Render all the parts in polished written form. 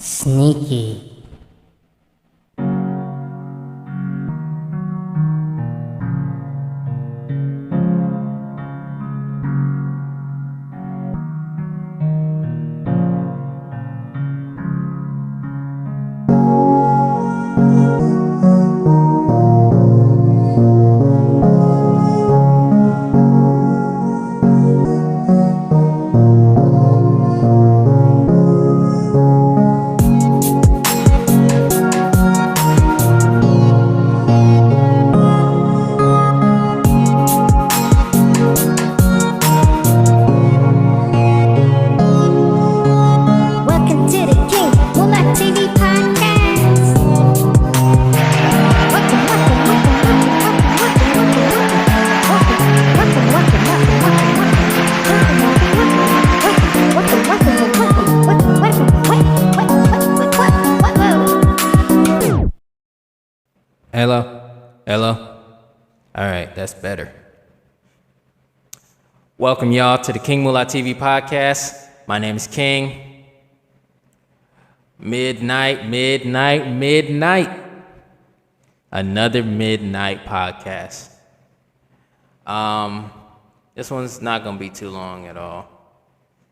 Sneaky. Welcome to the King Moolah TV podcast. Hello. All right, that's better. Welcome, y'all, to the King Moolah TV podcast. My name is King. Midnight. Another midnight podcast. This one's not gonna be too long at all.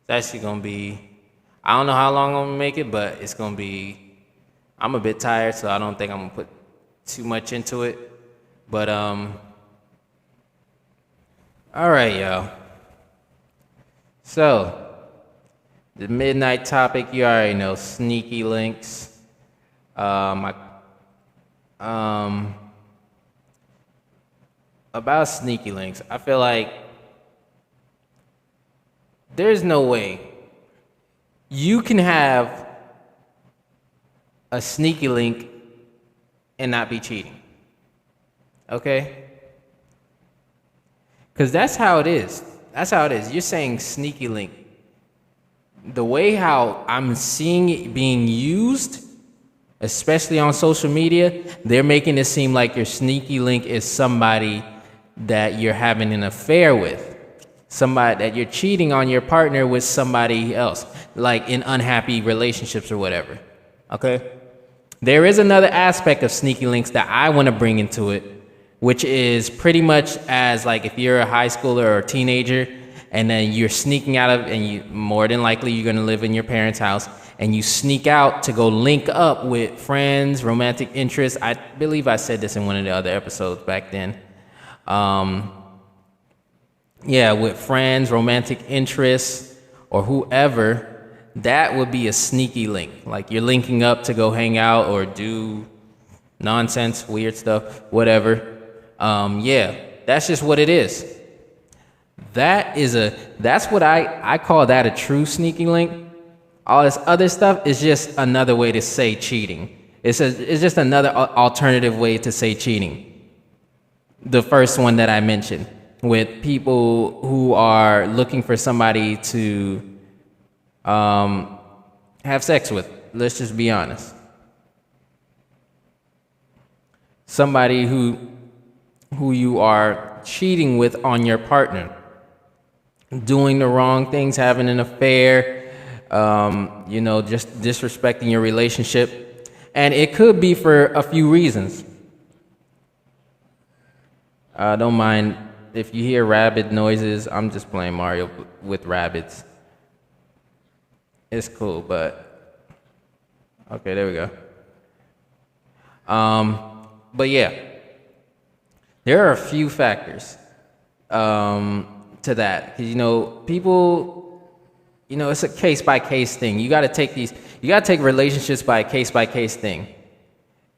It's actually gonna be, I don't know how long I'm gonna make it, but it's gonna be, I'm a bit tired, so I don't think I'm gonna put too much into it. But all right, y'all. So, the midnight topic, you already know, sneaky links. About sneaky links, I feel like there's no way you can have a sneaky link and not be cheating. Okay? Because that's how it is. You're saying sneaky link. The way how I'm seeing it being used, especially on social media, they're making it seem like your sneaky link is somebody that you're having an affair with. Somebody that you're cheating on your partner with somebody else, like in unhappy relationships or whatever. Okay? There is another aspect of sneaky links that I want to bring into it, which is pretty much as like if you're a high schooler or a teenager and then you're sneaking out of, and you more than likely you're going to live in your parents' house, and you sneak out to go link up with friends, romantic interests. I believe I said this in one of the other episodes back then. With friends, romantic interests, or whoever, that would be a sneaky link. Like you're linking up to go hang out or do nonsense, weird stuff, whatever. That's just what it is. That's what I call that a true sneaky link. All this other stuff is just another way to say cheating. It's just another alternative way to say cheating. The first one that I mentioned, with people who are looking for somebody to have sex with. Let's just be honest. Somebody who you are cheating with on your partner, doing the wrong things, having an affair, just disrespecting your relationship. And it could be for a few reasons. Don't mind if you hear rabbit noises. I'm just playing Mario with rabbits. It's cool, but okay, there we go. But yeah, there are a few factors to that, because people, it's a case by case thing. You got to take relationships by case thing.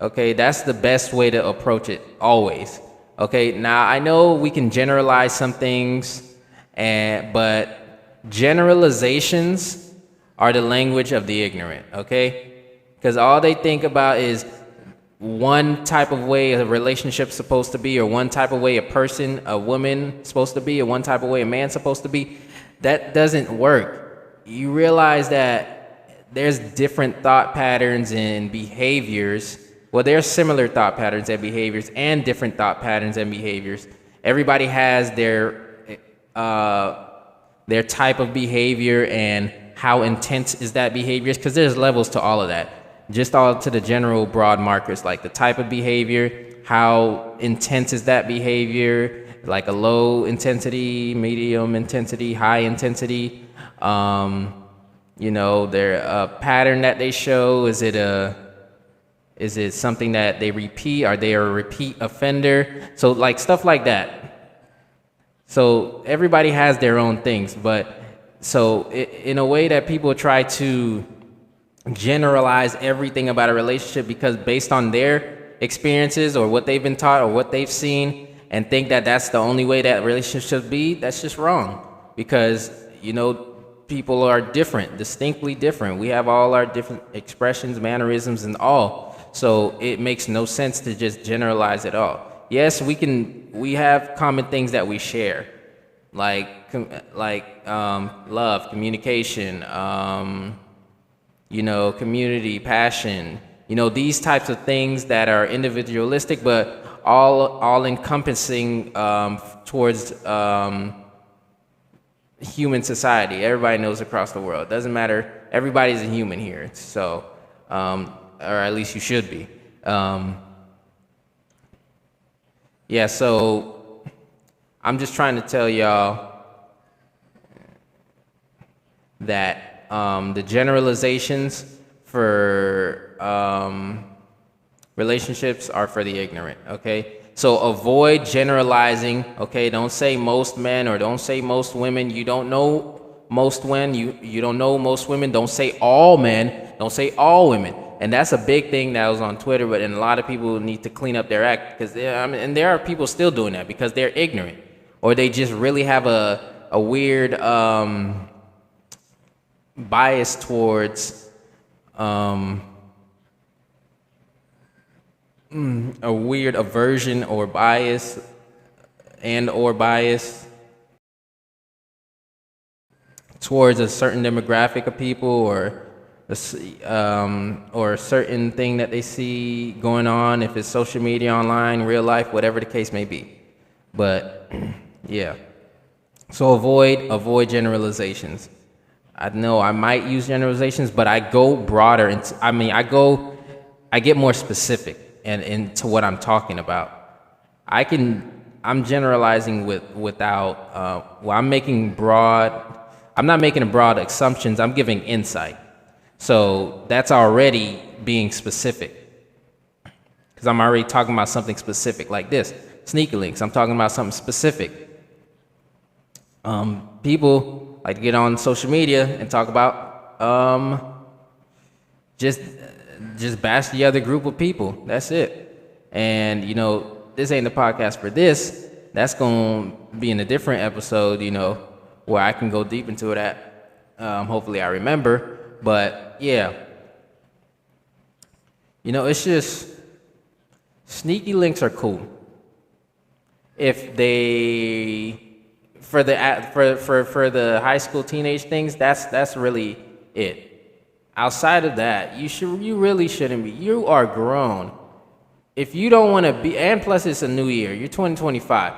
Okay, that's the best way to approach it always. Okay, now I know we can generalize some things, but generalizations are the language of the ignorant. Okay, because all they think about is one type of way a relationship's supposed to be, or one type of way a woman supposed to be, or one type of way a man's supposed to be. That doesn't work. You realize that there's different thought patterns and behaviors. Well, there are similar thought patterns and behaviors and different thought patterns and behaviors. Everybody has their type of behavior and how intense is that behavior? Because there's levels to all of that. Just all to the general broad markers, like the type of behavior, how intense is that behavior, like a low intensity, medium intensity, high intensity. Their pattern that they show. Is it something that they repeat? Are they a repeat offender? So like stuff like that. So everybody has their own things, but so in a way that people try to generalize everything about a relationship because based on their experiences or what they've been taught or what they've seen and think that that's the only way that relationships should be, that's just wrong. Because, people are different, distinctly different. We have all our different expressions, mannerisms, and all. So it makes no sense to just generalize it all. Yes, we have common things that we share, like love, communication, community, passion, these types of things that are individualistic, but all encompassing towards human society. Everybody knows across the world. Doesn't matter. Everybody's a human here. So, or at least you should be. So I'm just trying to tell y'all that the generalizations for relationships are for the ignorant, okay? So avoid generalizing, okay? Don't say most men or don't say most women. You don't know most men. You don't know most women. Don't say all men. Don't say all women. And that's a big thing that was on Twitter, but and a lot of people need to clean up their act because and there are people still doing that because they're ignorant or they just really have a weird bias towards a weird aversion or bias towards a certain demographic of people or a certain thing that they see going on, if it's social media, online, real life, whatever the case may be. But yeah, so avoid generalizations. I know I might use generalizations, but I go broader. I get more specific and into what I'm talking about. I'm generalizing without, I'm not making broad assumptions, I'm giving insight. So that's already being specific. Because I'm already talking about something specific like this. Sneaky links, I'm talking about something specific. People like to get on social media and talk about just bash the other group of people. That's it. And this ain't the podcast for this. That's gonna be in a different episode, where I can go deep into that. Hopefully I remember. But yeah, it's just sneaky links are cool. If they for the high school teenage things, that's really it. Outside of that, you really shouldn't be. You are grown. If you don't want to be, and plus it's a new year, you're 2025.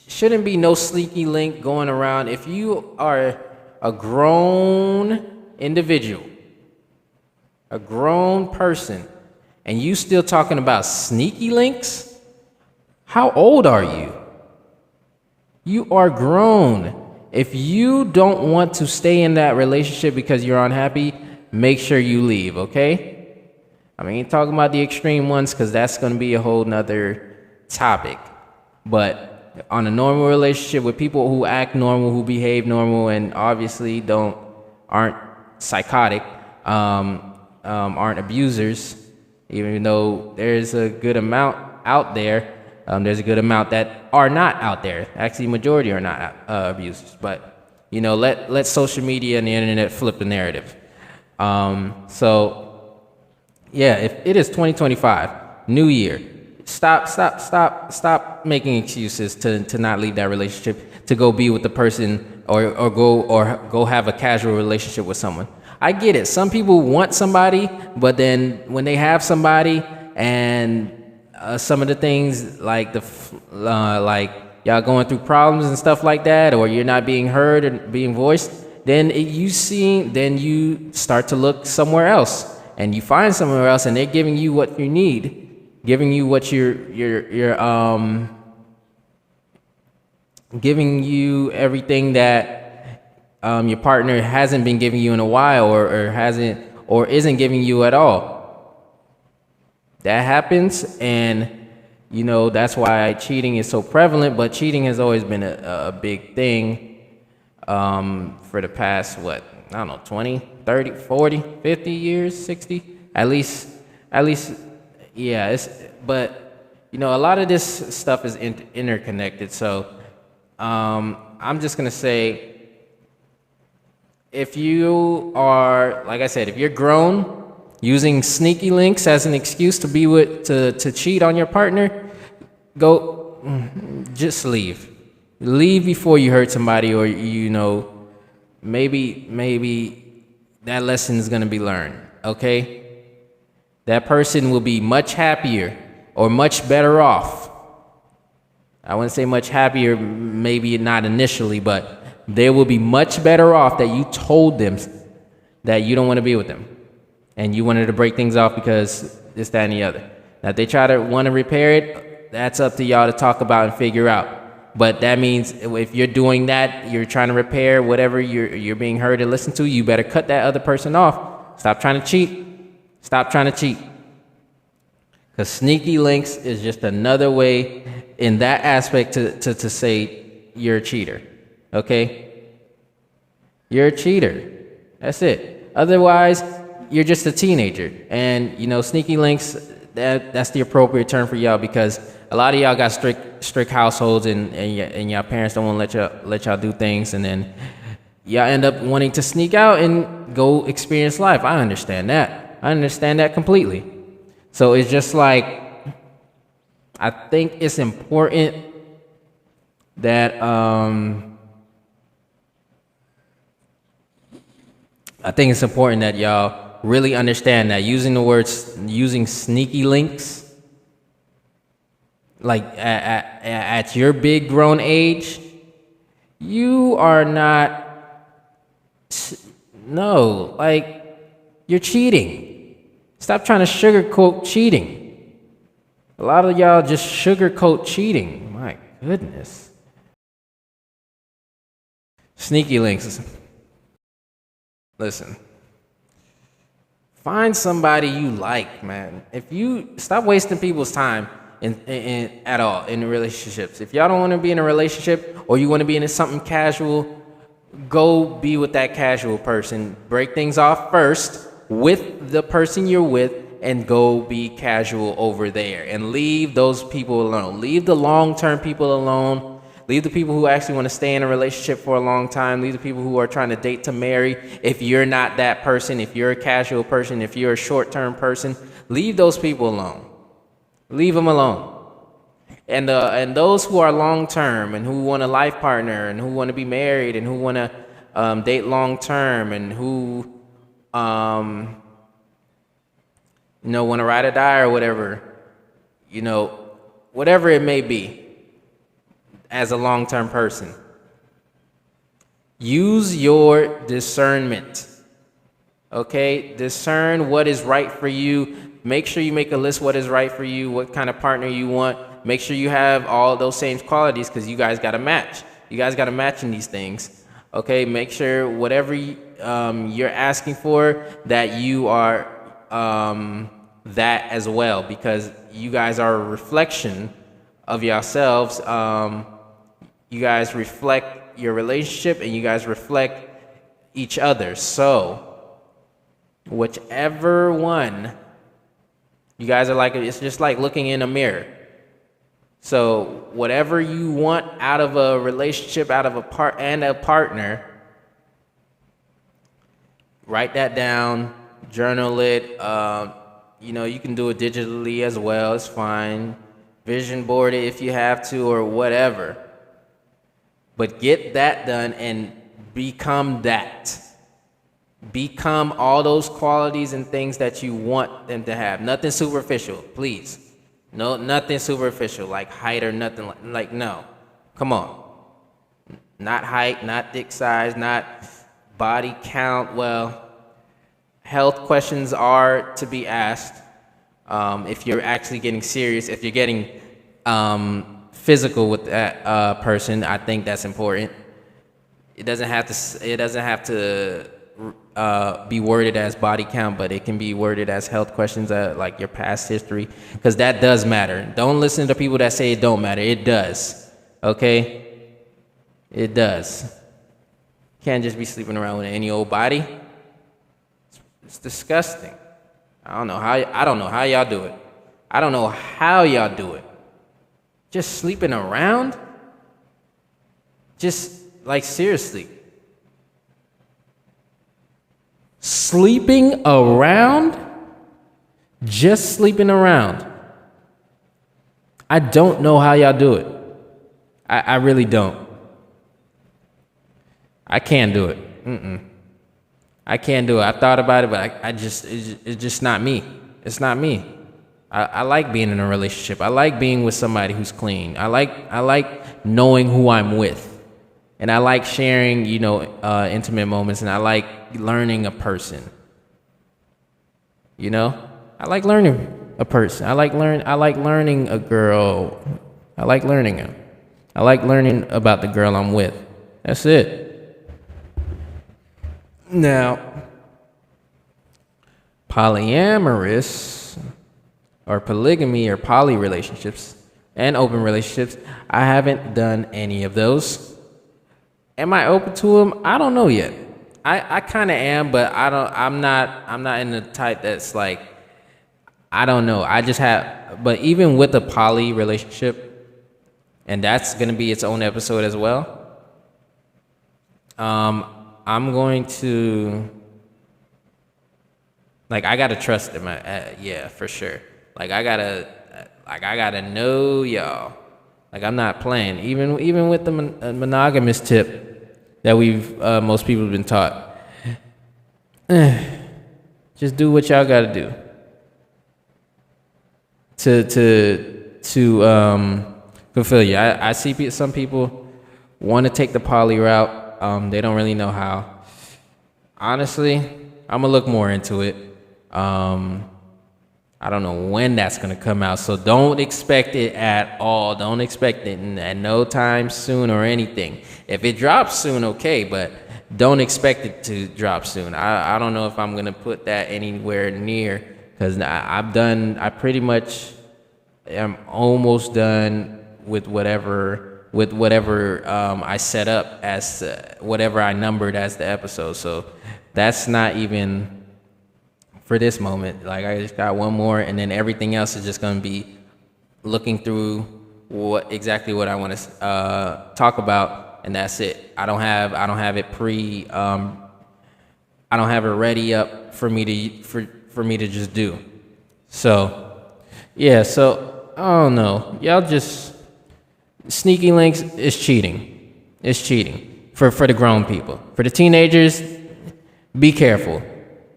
Shouldn't be no sneaky link going around. If you are a grown individual, a grown person, and you still talking about sneaky links, how old are you? You are grown. If you don't want to stay in that relationship because you're unhappy, make sure you leave, okay? I ain't talking about the extreme ones because that's going to be a whole nother topic. But on a normal relationship with people who act normal, who behave normal, and obviously aren't psychotic, aren't abusers, even though there's a good amount out there. There's a good amount that are not out there. Actually, majority are not abusers. But let social media and the internet flip the narrative. So yeah, if it is 2025, new year, stop making excuses to not leave that relationship, to go be with the person or go have a casual relationship with someone. I get it. Some people want somebody, but then when they have somebody and some of the things like like y'all going through problems and stuff like that, or you're not being heard and being voiced, then you start to look somewhere else, and you find somewhere else, and they're giving you what you need, giving you what giving you everything that your partner hasn't been giving you in a while, or hasn't, or isn't giving you at all. That happens, and that's why cheating is so prevalent. But cheating has always been a big thing for the past, what, I don't know, 20, 30, 40, 50 years, 60, at least, yeah. But a lot of this stuff is interconnected. So I'm just gonna say, if you are, like I said, if you're grown, using sneaky links as an excuse to be to cheat on your partner, just leave. Leave before you hurt somebody, or maybe that lesson is gonna be learned. Okay, that person will be much happier or much better off. I wouldn't say much happier, maybe not initially, but they will be much better off that you told them that you don't want to be with them, and you wanted to break things off because this, that, and the other. Now, if they try to want to repair it, that's up to y'all to talk about and figure out. But that means if you're doing that, you're trying to repair whatever you're being heard and listened to, you better cut that other person off. Stop trying to cheat. Stop trying to cheat. Because sneaky links is just another way in that aspect to say you're a cheater. Okay? You're a cheater. That's it. Otherwise, you're just a teenager. And, sneaky links, that's the appropriate term for y'all, because a lot of y'all got strict households, and y'all parents don't want to let y'all do things, and then y'all end up wanting to sneak out and go experience life. I understand that. I understand that completely. So it's just like, I think it's important that y'all really understand that using sneaky links, like at your big grown age, you are not, no, like, you're cheating. Stop trying to sugarcoat cheating. A lot of y'all just sugarcoat cheating. My goodness. Sneaky links. Listen. Find somebody you like, man. If you stop wasting people's time at all in relationships. If y'all don't want to be in a relationship, or you want to be in something casual, go be with that casual person. Break things off first with the person you're with, and go be casual over there, and leave those people alone. Leave the long-term people alone. Leave the people who actually want to stay in a relationship for a long time. Leave the people who are trying to date to marry. If you're not that person, if you're a casual person, if you're a short-term person, leave those people alone. Leave them alone. And those who are long-term, and who want a life partner, and who want to be married, and who want to date long-term, and who want to ride or die, or whatever, whatever it may be, as a long-term person, use your discernment. Okay? Discern what is right for you. Make sure you make a list what is right for you, what kind of partner you want. Make sure you have all those same qualities, because you guys got to match. You guys got to match in these things. Okay? Make sure whatever you're asking for, that you are that as well, because you guys are a reflection of yourselves. You guys reflect your relationship, and you guys reflect each other. So whichever one, you guys are like, it's just like looking in a mirror. So whatever you want out of a relationship, out of a partner, write that down, journal it. You can do it digitally as well. It's fine. Vision board it if you have to, or whatever. But get that done and become that. Become all those qualities and things that you want them to have. Nothing superficial, please. No, nothing superficial, like height or nothing like no. Come on. Not height, not thick size, not body count. Well, health questions are to be asked. If you're actually getting serious, if you're getting physical with that person, I think that's important. It doesn't have to. It doesn't have to be worded as body count, but it can be worded as health questions, like your past history, because that does matter. Don't listen to people that say it don't matter. It does. Okay, it does. Can't just be sleeping around with any old body. It's disgusting. I don't know how y'all do it. I don't know how y'all do it. Just sleeping around? Just like seriously. Sleeping around? Just sleeping around. I don't know how y'all do it. I really don't. I can't do it. I can't do it. I thought about it, but it's just not me. It's not me. I like being in a relationship. I like being with somebody who's clean. I like knowing who I'm with. And I like sharing, intimate moments, and I like learning a person. I like learning a person. I like learning a girl. I like learning her. I like learning about the girl I'm with. That's it. Now, polyamorous or polygamy or poly relationships and open relationships, I haven't done any of those. Am I open to them? I don't know yet. I kind of am, but I'm not in the type that's like, I don't know. I just have, but even with a poly relationship, and that's going to be its own episode as well. I'm going to, I gotta trust them. Yeah, for sure. I gotta know y'all. I'm not playing. Even with the monogamous tip that most people have been taught. Just do what y'all gotta do to fulfill you. I see some people want to take the poly route. They don't really know how. Honestly, I'm gonna look more into it. I don't know when that's gonna come out, so don't expect it at all. Don't expect it at no time soon or anything. If it drops soon, okay, but don't expect it to drop soon. I don't know if I'm gonna put that anywhere near, because I pretty much am almost done with whatever I set up as whatever I numbered as the episode. So that's not even for this moment. I just got one more, and then everything else is just gonna be looking through what I want to talk about, and that's it. I don't have it I don't have it ready up for me to just do. So yeah. So I don't know. Y'all just. Sneaky links is cheating. It's cheating for the grown people. For the teenagers, be careful.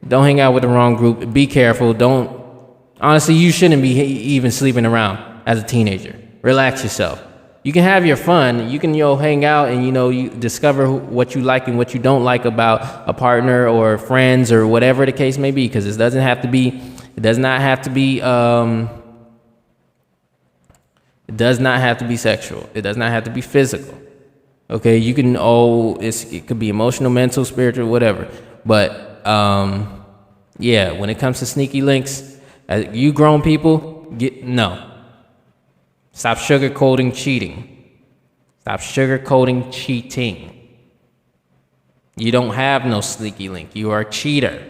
Don't hang out with the wrong group. Be careful. Honestly, you shouldn't be even sleeping around as a teenager. Relax yourself. You can have your fun. You can hang out and you discover what you like and what you don't like about a partner or friends or whatever the case may be. Because it does not have to be. It does not have to be sexual. It does not have to be physical. Okay, you can it could be emotional, mental, spiritual, whatever. But yeah, when it comes to sneaky links, you grown people, stop sugarcoating cheating. Stop sugarcoating cheating. You don't have no sneaky link. You are a cheater.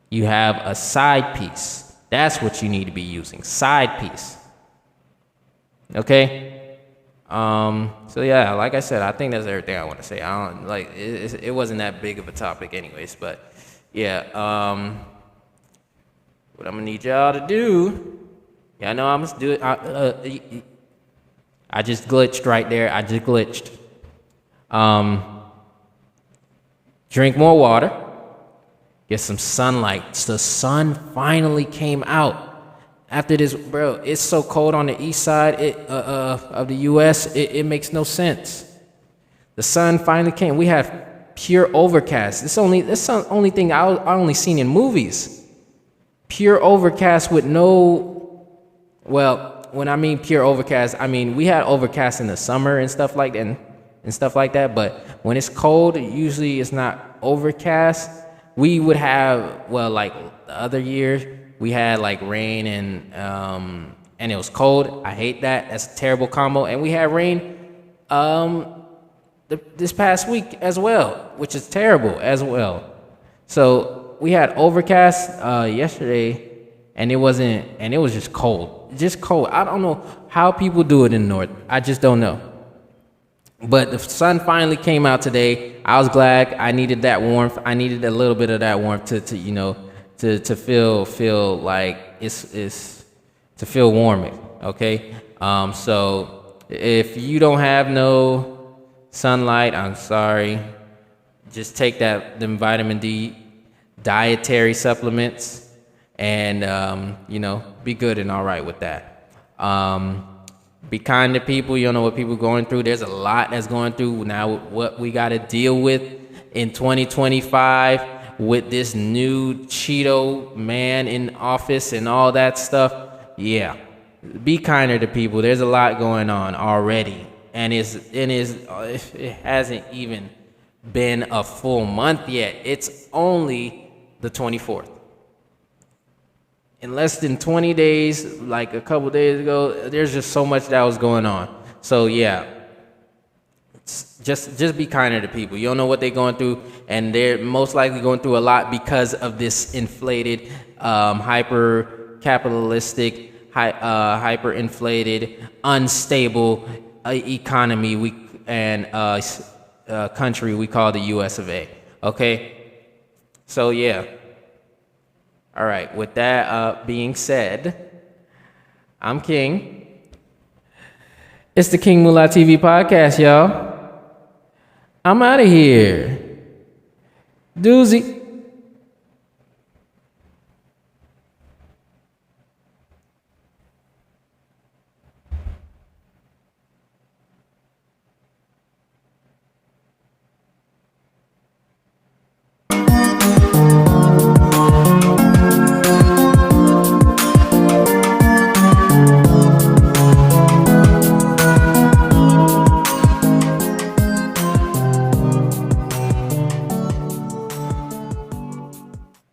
You have a side piece. That's what you need to be using. Side piece. Okay. So yeah, like I said, I think that's everything I want to say. I don't it wasn't that big of a topic anyways, but yeah, what I'm gonna need y'all to do, y'all know I'm gonna do it. I just glitched right there. I just glitched. Drink more water. Get some sunlight. The sun finally came out. After this, bro, it's so cold on the east side of the U.S., it makes no sense. The sun finally came. We have pure overcast. That's the only thing I only seen in movies. Pure overcast with no, well, when I mean pure overcast, I mean we had overcast in the summer and stuff like that, and stuff like that. But when it's cold, usually it's not overcast. We would have, well, like the other years, we had like rain and it was cold. I hate that. That's a terrible combo. And we had rain this past week as well, which is terrible as well. So we had overcast yesterday, and it was just cold. Just cold. I don't know how people do it in the north. I just don't know. But the sun finally came out today. I was glad. I needed that warmth. I needed a little bit of that warmth to feel like it's to feel warm. Okay. So if you don't have no sunlight, I'm sorry. Just take them vitamin D dietary supplements, and be good and all right with that. Be kind to people. You don't know what people are going through. There's a lot that's going through now. What we got to deal with in 2025 with this new Cheeto man in office and all that stuff. Yeah, be kinder to people. There's a lot going on already, and it hasn't even been a full month yet. It's only the 24th. In less than 20 days, like a couple days ago, there's just so much that was going on. So yeah, just be kinder to people. You don't know what they're going through, and they're most likely going through a lot because of this inflated, hyper capitalistic, hyper inflated, unstable economy and country we call the U.S. of A. Okay, so yeah. All right, with that being said, I'm King. It's the King Moolah TV podcast, y'all. I'm out of here. Doozy.